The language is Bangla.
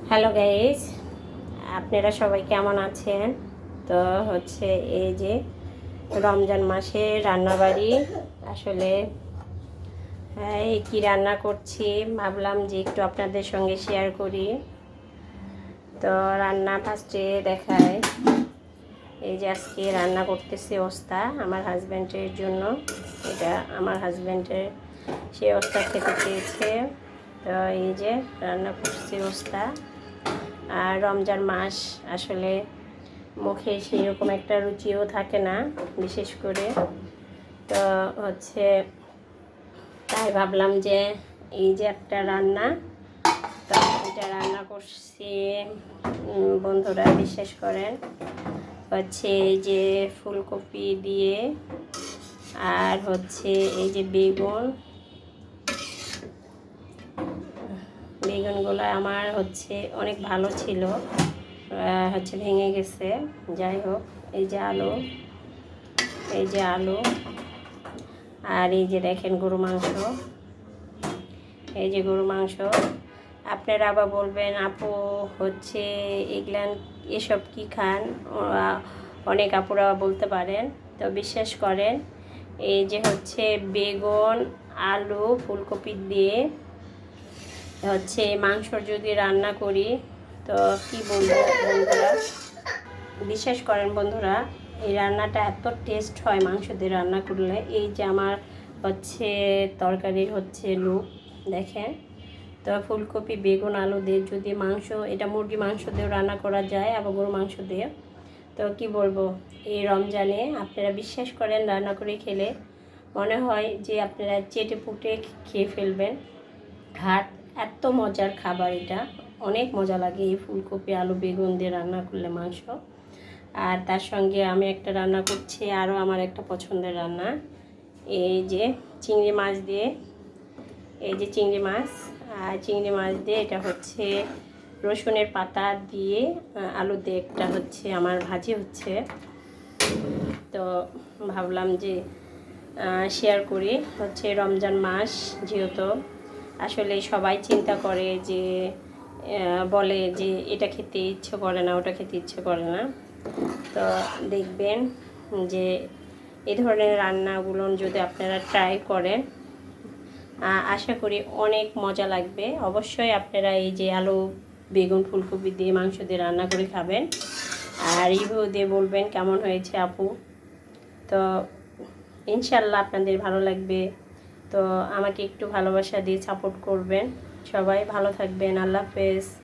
হ্যালো গাইস, আপনারা সবাই কেমন আছেন? তো হচ্ছে এই যে রমজান মাসে রান্নাবাড়ি আসলে এই কি রান্না করছি ভাবলাম যে একটু আপনাদের সঙ্গে শেয়ার করি। তো রান্না ফার্স্টে দেখায় এই যে আজকে রান্না করতেছি ওস্তা আমার হাজব্যান্ডের জন্য। এটা আমার হাজব্যান্ডের সে ওস্তা খেতে চেয়েছে, তো এই যে রান্না করছি ওস্তা। আর রমজান মাস আসলে মুখে সেরকম একটা রুচিও থাকে না বিশেষ করে। তো হচ্ছে তাই ভাবলাম যে এই যে একটা রান্না, তো এটা রান্না করছি বন্ধুরা বিশ্বাস করেন হচ্ছে এই যে ফুলকপি দিয়ে, আর হচ্ছে এই যে বেগুনগুলো আমার হচ্ছে অনেক ভালো ছিল, হচ্ছে ভেঙে গেছে। যাই হোক, এই যে আলু, এই যে আলু, আর এই যে দেখেন গরু মাংস, এই যে গরু মাংস। আপনারা আবার বলবেন আপু হচ্ছে এগুলান এসব কি খান, অনেক আপুরা বলতে পারেন। তো বিশ্বাস করেন এই যে হচ্ছে বেগুন, আলু, ফুলকপি দিয়ে হচ্ছে মাংস যদি রান্না করি তো কি বলবো বন্ধুরা, বিশ্বাস করেন বন্ধুরা, এই রান্নাটা এত টেস্ট হয় মাংস দিয়ে রান্না করলে। এই যে আমার হচ্ছে তরকারির হচ্ছে লুক দেখেন। তো ফুলকপি, বেগুন, আলু দিয়ে যদি মাংস, এটা মুরগি মাংস দিয়েও রান্না করা যায়, আবার গরু মাংস দিয়ে। তো কি বলবো, এই রমজানে আপনারা বিশ্বাস করেন রান্না করে খেলে মনে হয় যে আপনারা চেটে পুটে খেয়ে ফেলবেন। ঘাট এত মজার খাবার, এটা অনেক মজা লাগে এই ফুলকপি, আলু, বেগুন দিয়ে রান্না করলে মাংস। আর তার সঙ্গে আমি একটা রান্না করছি, আরও আমার একটা পছন্দের রান্না, এই যে চিংড়ি মাছ দিয়ে, এই যে চিংড়ি মাছ, আর চিংড়ি মাছ দিয়ে এটা হচ্ছে রসুনের পাতা দিয়ে আলু দিয়ে একটা হচ্ছে আমার ভাজি হচ্ছে। তো ভাবলাম যে শেয়ার করি, হচ্ছে রমজান মাস যেহেতু আসলে সবাই চিন্তা করে যে বলে যে এটা খেতে ইচ্ছে করে না, ওটা খেতে ইচ্ছে করে না। তো দেখবেন যে এই ধরনের রান্নাগুলো যদি আপনারা ট্রাই করেন আশা করি অনেক মজা লাগবে। অবশ্যই আপনারা এই যে আলু, বেগুন, ফুলকপি দিয়ে মাংস দিয়ে রান্না করে খাবেন, আর রিভিউ দিয়ে বলবেন কেমন হয়েছে আপু। তো ইনশাল্লাহ আপনাদের ভালো লাগবে। তো আমাকে একটু ভালোবাসা দিয়ে সাপোর্ট করবেন। সবাই ভালো থাকবেন। আল্লাহ হাফেজ।